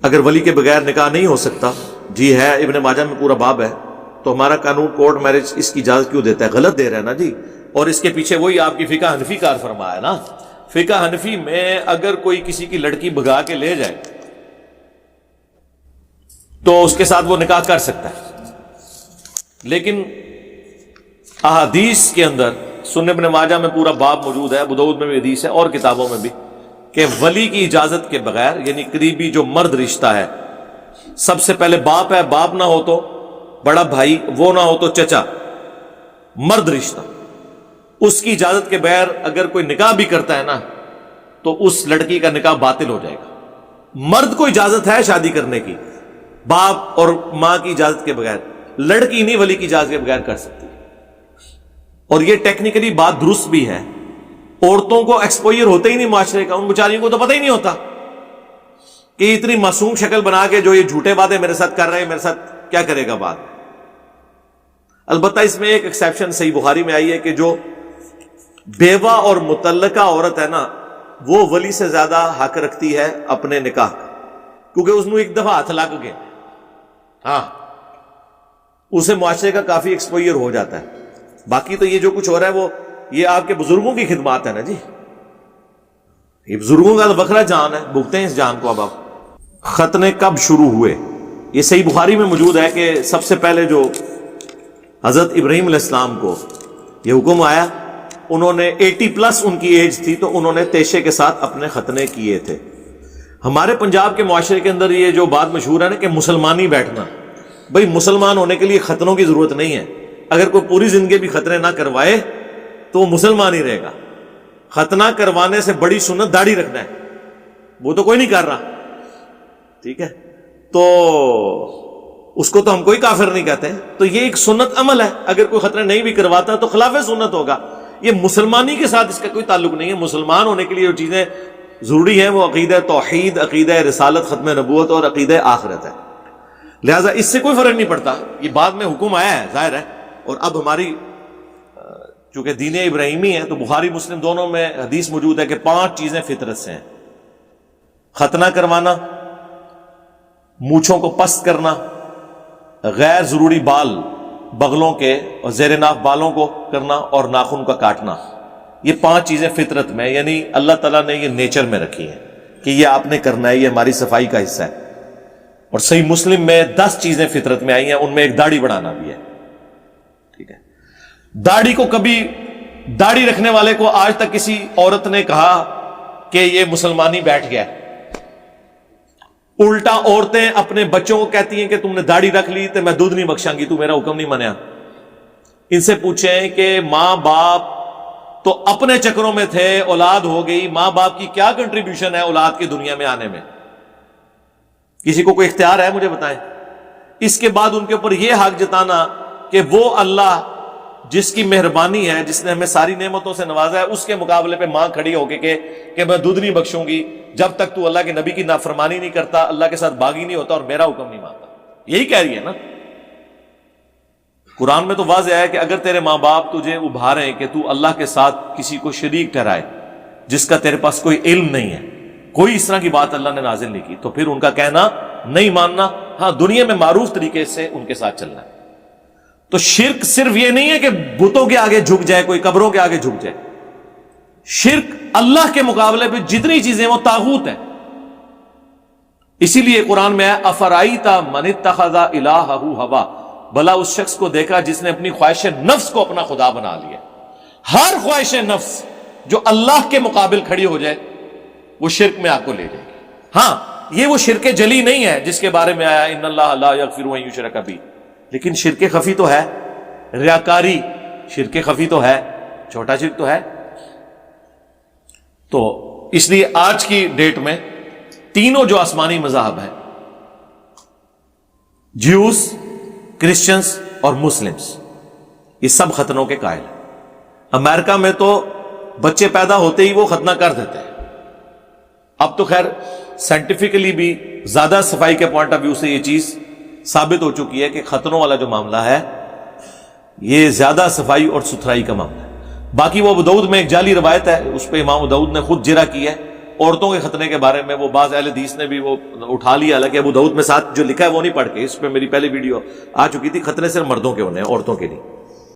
اگر ولی کے بغیر نکاح نہیں ہو سکتا، جی ہے، ابن ماجہ میں پورا باب ہے، تو ہمارا قانون کورٹ میرج اس کی اجازت کیوں دیتا ہے؟ غلط دے رہا ہے نا جی۔ اور اس کے پیچھے وہی آپ کی فقہ حنفی کار فرما ہے نا۔ فقہ حنفی میں اگر کوئی کسی کی لڑکی بھگا کے لے جائے تو اس کے ساتھ وہ نکاح کر سکتا ہے، لیکن احادیث کے اندر سنن ابن ماجہ میں پورا باب موجود ہے، ابو داؤد میں بھی حدیث ہے اور کتابوں میں بھی، کہ ولی کی اجازت کے بغیر، یعنی قریبی جو مرد رشتہ ہے، سب سے پہلے باپ ہے، باپ نہ ہو تو بڑا بھائی، وہ نہ ہو تو چچا، مرد رشتہ، اس کی اجازت کے بغیر اگر کوئی نکاح بھی کرتا ہے نا تو اس لڑکی کا نکاح باطل ہو جائے گا۔ مرد کو اجازت ہے شادی کرنے کی باپ اور ماں کی اجازت کے بغیر، لڑکی نہیں ولی کی اجازت کے بغیر کر سکتی۔ اور یہ ٹیکنیکلی بات درست بھی ہے۔ عورتوں کو ایکسپوئر ہوتا ہی نہیں معاشرے کا، ان بیچاریوں کو تو پتہ ہی نہیں ہوتا کہ اتنی معصوم شکل بنا کے جو یہ جھوٹے باتیں میرے ساتھ کر رہے ہیں، میرے ساتھ کیا کرے گا بات۔ البتہ اس میں ایک ایکسیپشن صحیح بخاری میں آئی ہے کہ جو بیوہ اور مطلقہ عورت ہے نا، وہ ولی سے زیادہ حق رکھتی ہے اپنے نکاح کا، کیونکہ اس نے ایک دفعہ ہاتھ لا کے ہاں اسے معاشرے کا کافی ایکسپوئر ہو جاتا ہے۔ باقی تو یہ جو کچھ ہو رہا ہے وہ یہ آپ کے بزرگوں کی خدمات ہے نا جی، یہ بزرگوں کا تو بکرا جان ہے، بھگتے ہیں اس جان کو۔ اب آپ ختنے کب شروع ہوئے؟ یہ صحیح بخاری میں موجود ہے کہ سب سے پہلے جو حضرت ابراہیم علیہ السلام کو یہ حکم آیا، انہوں نے 80+ ان کی ایج تھی تو انہوں نے تیشے کے ساتھ اپنے ختنے کیے تھے۔ ہمارے پنجاب کے معاشرے کے اندر یہ جو بات مشہور ہے نا کہ مسلمانی بیٹھنا، بھئی مسلمان ہونے کے لیے ختنوں کی ضرورت نہیں ہے۔ اگر کوئی پوری زندگی بھی ختنے نہ کروائے تو وہ مسلمان ہی رہے گا۔ ختنہ کروانے سے بڑی سنت داڑھی رکھنا ہے، وہ تو کوئی نہیں کر رہا، ٹھیک ہے، تو اس کو تو ہم کوئی کافر نہیں کہتے۔ تو یہ ایک سنت عمل ہے، اگر کوئی ختنہ نہیں بھی کرواتا تو خلاف سنت ہوگا۔ یہ مسلمانی کے ساتھ اس کا کوئی تعلق نہیں ہے۔ مسلمان ہونے کے لیے جو چیزیں ضروری ہیں وہ عقیدہ توحید، عقیدہ رسالت، ختم نبوت اور عقیدہ آخرت ہے، لہٰذا اس سے کوئی فرق نہیں پڑتا۔ یہ بعد میں حکم آیا ہے ظاہر ہے، اور اب ہماری چونکہ دین ابراہیمی ہے تو بخاری مسلم دونوں میں حدیث موجود ہے کہ 5 چیزیں فطرت سے ہیں: ختنہ کروانا، مونچھوں کو پست کرنا، غیر ضروری بال بغلوں کے اور زیر ناف بالوں کو کرنا، اور ناخن کا کاٹنا۔ یہ 5 چیزیں فطرت میں، یعنی اللہ تعالیٰ نے یہ نیچر میں رکھی ہیں کہ یہ آپ نے کرنا ہے، یہ ہماری صفائی کا حصہ ہے۔ اور صحیح مسلم میں 10 چیزیں فطرت میں آئی ہیں، ان میں ایک داڑھی بڑھانا بھی ہے، ٹھیک ہے۔ داڑھی کو کبھی داڑھی رکھنے والے کو آج تک کسی عورت نے کہا کہ یہ مسلمانی بیٹھ گیا؟ الٹا عورتیں اپنے بچوں کو کہتی ہیں کہ تم نے داڑھی رکھ لی تو میں دودھ نہیں بخشاں گی، تو میرا حکم نہیں منیا۔ ان سے پوچھیں کہ ماں باپ تو اپنے چکروں میں تھے، اولاد ہو گئی، ماں باپ کی کیا کنٹریبیوشن ہے اولاد کی دنیا میں آنے میں؟ کسی کو کوئی اختیار ہے؟ مجھے بتائیں۔ اس کے بعد ان کے اوپر یہ حق جتانا کہ وہ اللہ جس کی مہربانی ہے، جس نے ہمیں ساری نعمتوں سے نوازا ہے، اس کے مقابلے پہ ماں کھڑی ہو کے کہ میں دودھ نہیں بخشوں گی جب تک تو اللہ کے نبی کی نافرمانی نہیں کرتا، اللہ کے ساتھ باغی نہیں ہوتا اور میرا حکم نہیں مانتا۔ یہی کہہ رہی ہے نا۔ قرآن میں تو واضح ہے کہ اگر تیرے ماں باپ تجھے ابھاریں کہ تو اللہ کے ساتھ کسی کو شریک ٹھہرائے جس کا تیرے پاس کوئی علم نہیں ہے، کوئی اس طرح کی بات اللہ نے نازل نہیں کی، تو پھر ان کا کہنا نہیں ماننا، ہاں دنیا میں معروف طریقے سے ان کے ساتھ چلنا ہے۔ تو شرک صرف یہ نہیں ہے کہ بتوں کے آگے جھک جائے، کوئی قبروں کے آگے جھک جائے۔ شرک اللہ کے مقابلے پہ جتنی چیزیں وہ طاغوت ہیں۔ اسی لیے قرآن میں ہے افرائیت من اتخذ الہہ ہوا، بھلا اس شخص کو دیکھا جس نے اپنی خواہش نفس کو اپنا خدا بنا لیا۔ ہر خواہش نفس جو اللہ کے مقابل کھڑی ہو جائے وہ شرک میں آپ کو لے جائے گی۔ ہاں یہ وہ شرک جلی نہیں ہے جس کے بارے میں آیا ان اللہ لا یغفر ان یشرک بہ، لیکن شرک خفی تو ہے، ریاکاری شرک خفی تو ہے، چھوٹا شرک تو ہے۔ تو اس لیے آج کی ڈیٹ میں تینوں جو آسمانی مذاہب ہیں، جیوز، کرسچنز اور مسلمز، یہ سب ختنوں کے قائل ہیں۔ امریکہ میں تو بچے پیدا ہوتے ہی وہ ختنہ کر دیتے ہیں۔ اب تو خیر سائنٹیفکلی بھی زیادہ صفائی کے پوائنٹ آف ویو سے یہ چیز ثابت ہو چکی ہے کہ ختنوں والا جو معاملہ ہے یہ زیادہ صفائی اور ستھرائی کا معاملہ ہے۔ باقی وہ ابو داؤد میں ایک جعلی روایت ہے، اس پہ امام ابو داؤد نے خود جرح کی ہے عورتوں کے ختنے کے بارے میں وہ بعض اہل حدیث نے بھی وہ اٹھا لیا، حالانکہ ابو داؤد میں ساتھ جو لکھا ہے وہ نہیں پڑھ کے، اس پہ میری پہلی ویڈیو آ چکی تھی، ختنے صرف مردوں کے ہونے ہیں، عورتوں کے نہیں۔